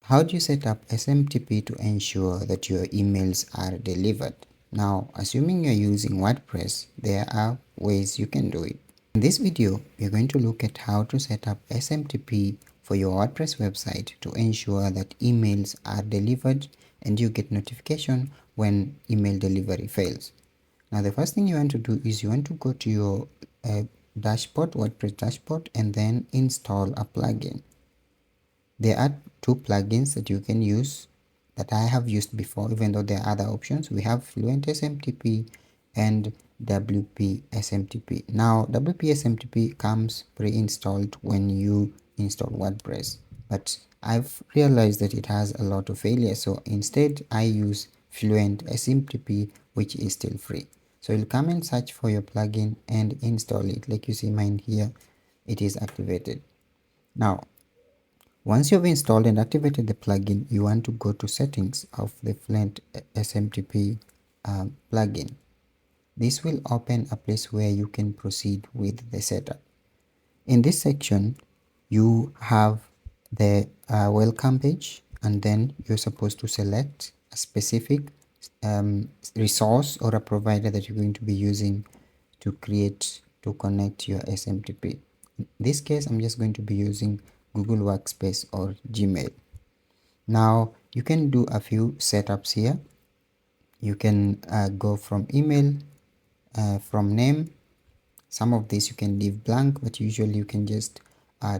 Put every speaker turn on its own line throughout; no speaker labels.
How do you set up SMTP to ensure that your emails are delivered? Now, assuming you're using WordPress, there are ways you can do it. In this video, we're going to look at how to set up SMTP for your WordPress website to ensure that emails are delivered and you get notification when email delivery fails. Now, the first thing you want to do is you want to go to your dashboard, WordPress dashboard, and then install a plugin. There are two plugins that you can use that I have used before, even though there are other options. We have Fluent SMTP and WP SMTP. Now, WP SMTP comes pre-installed when you install WordPress, but I've realized that it has a lot of failures. So instead, I use Fluent SMTP, which is still free. So you'll come and search for your plugin and install it. Like you see mine here, it is activated. Now, once you've installed and activated the plugin, you want to go to settings of the Fluent SMTP plugin. This will open a place where you can proceed with the setup. In this section, you have the welcome page, and then you're supposed to select a specific resource or a provider that you're going to be using to connect your SMTP. In this case, I'm just going to be using Google Workspace or Gmail. Now, you can do a few setups here. You can go from email, from name. Some of these you can leave blank, but usually you can just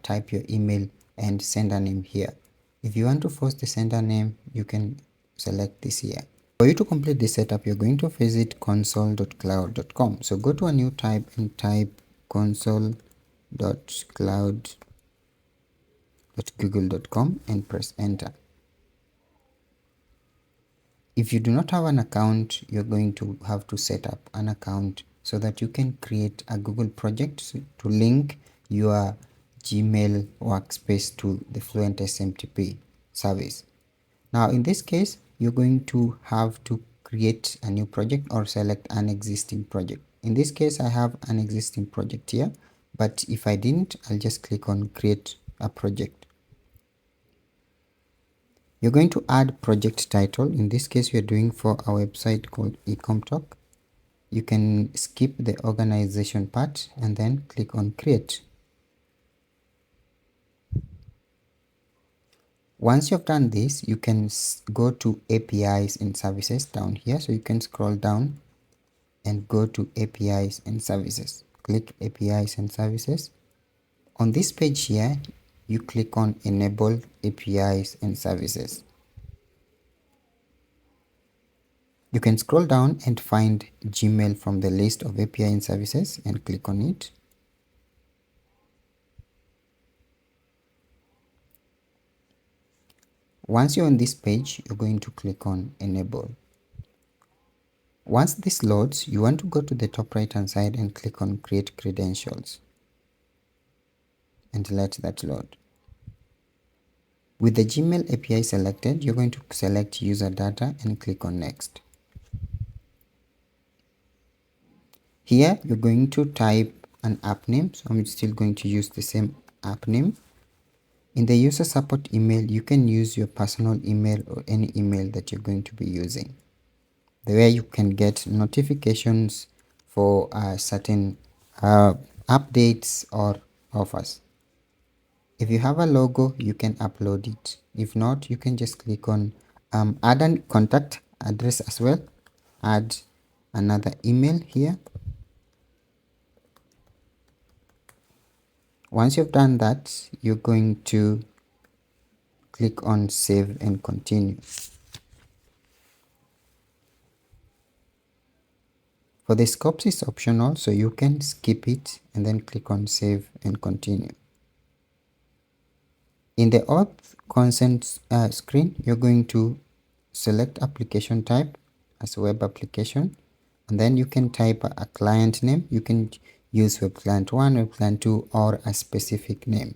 type your email and sender name here. If you want to force the sender name, you can select this here. For you to complete this setup, you're going to visit console.cloud.com. So go to a new tab and type console.cloud.google.com and press enter. If you do not have an account, you're going to have to set up an account so that you can create a Google project to link your Gmail workspace to the Fluent SMTP service. Now, in this case, you're going to have to create a new project or select an existing project. In this case, I have an existing project here, but if I didn't, I'll just click on create a project. You're going to add project title. In this case, we're doing for a website called ecomtalk. You can skip the organization part and then click on create. Once you've done this, you can go to APIs and services down here. So you can scroll down and go to APIs and services. Click APIs and services. On this page here, you click on enable APIs and services. You can scroll down and find Gmail from the list of API and services and click on it. Once you're on this page, you're going to click on enable. Once this loads, you want to go to the top right hand side and click on create credentials and let that load. With the Gmail API selected, you're going to select user data and click on next. Here, you're going to type an app name. So I'm still going to use the same app name. In the user support email, you can use your personal email or any email that you're going to be using. The way you can get notifications for certain updates or offers. If you have a logo, you can upload it. If not, you can just click on add a contact address as well. Add another email here. Once you've done that, you're going to click on save and continue. For the scopes, it's optional, so you can skip it and then click on save and continue. In the auth consent screen, you're going to select application type as a web application, and then you can type a client name. You can use web client 1, web client 2, or a specific name.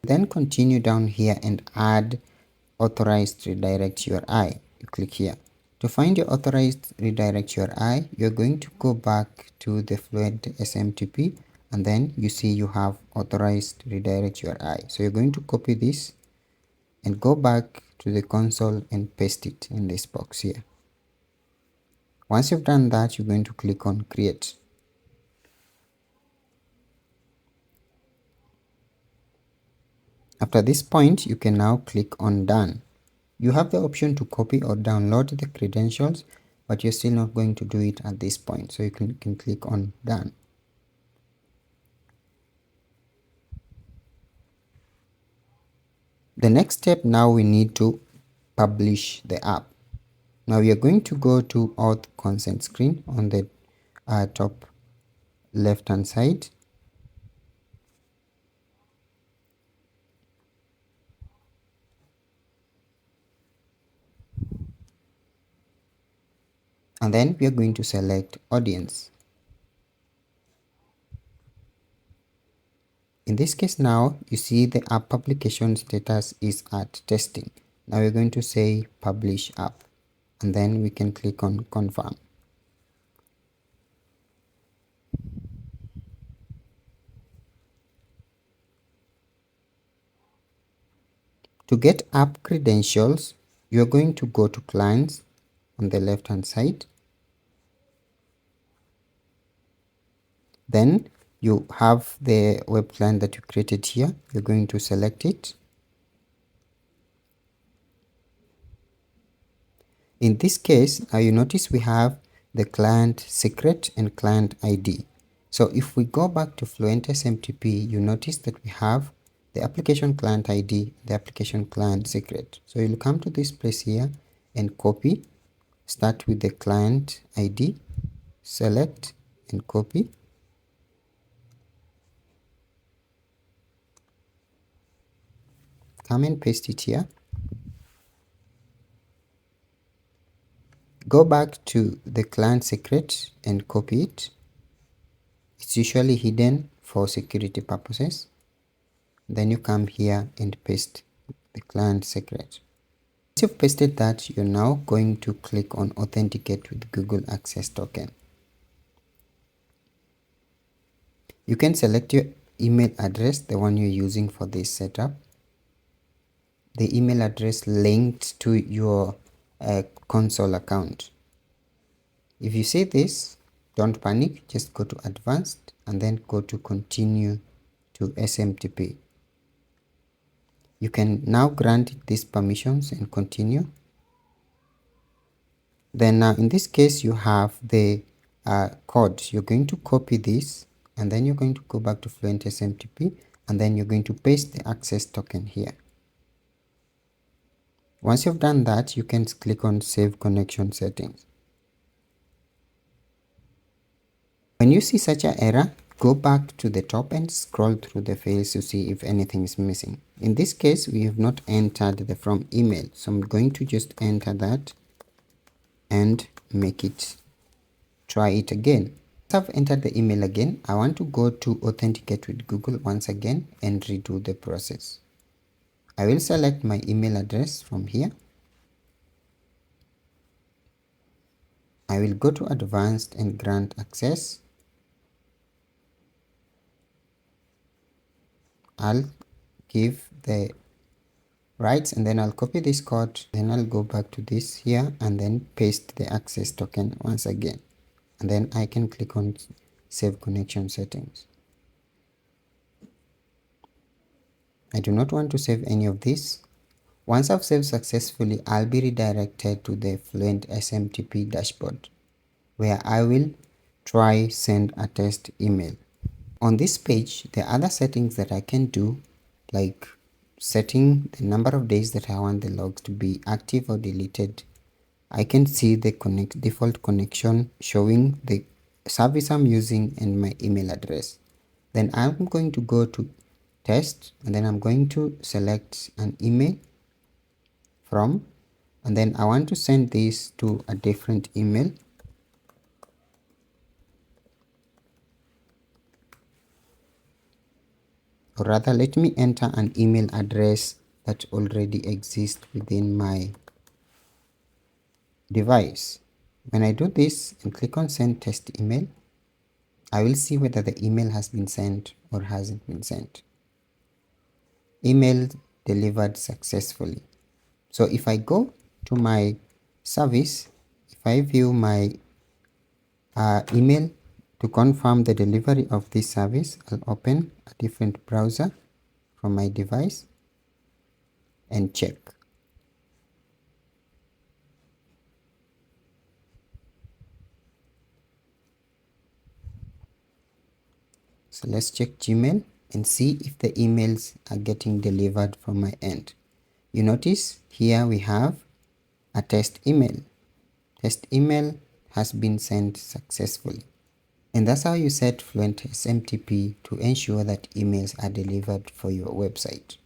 Then continue down here and add authorized redirect URI. You click here. To find your authorized redirect URI, you're going to go back to the Fluent SMTP, and then you see you have authorized redirect URI. So you're going to copy this and go back to the console and paste it in this box here. Once you've done that, you're going to click on create. After this point, you can now click on done. You have the option to copy or download the credentials, but you're still not going to do it at this point, so you can click on done. The next step, now we need to publish the app. Now we are going to go to auth consent screen on the top left hand side. And then we are going to select audience. In this case, now you see the app publication status is at testing. Now we're going to say publish app, and then we can click on confirm. To get app credentials, you're going to go to clients on the left hand side. Then you have the web client that you created here. You're going to select it. In this case, now you notice we have the client secret and client ID. So if we go back to Fluent SMTP, you notice that we have the application client ID, the application client secret. So you'll come to this place here and copy. Start with the client ID, select and copy. Come and paste it here. Go back to the client secret and copy it. It's usually hidden for security purposes. Then you come here and paste the client secret. Once you've pasted that, you're now going to click on authenticate with Google Access Token. You can select your email address, the one you're using for this setup. The email address linked to your console account. If you see this, don't panic, just go to advanced and then go to continue to SMTP. You can now grant it these permissions and continue. Then in this case, you have the code. You're going to copy this and then you're going to go back to Fluent SMTP and then you're going to paste the access token here. Once you've done that, you can click on save connection settings. When you see such an error, go back to the top and scroll through the fields to see if anything is missing. In this case, we have not entered the from email, so I'm going to just enter that and make it try it again. Once I've entered the email again, I want to go to authenticate with Google once again and redo the process. I will select my email address from here. I will go to advanced and grant access. I'll give the rights and then I'll copy this code. Then I'll go back to this here and then paste the access token once again. And then I can click on save connection settings. I do not want to save any of this. Once I've saved successfully, I'll be redirected to the Fluent SMTP dashboard, where I will try send a test email. On this page, there are other settings that I can do, like setting the number of days that I want the logs to be active or deleted. I can see the default connection showing the service I'm using and my email address. Then I'm going to go to test and then I'm going to select an email from, and then I want to send this to a different email. Or rather, let me enter an email address that already exists within my device. When I do this and click on send test email, I will see whether the email has been sent or hasn't been sent. Email delivered successfully. So if I go to my service, if I view my email to confirm the delivery of this service, I'll open a different browser from my device and check. So let's check Gmail and see if the emails are getting delivered from my end. You notice here we have a test email. Test email has been sent successfully. And that's how you set Fluent SMTP to ensure that emails are delivered for your website.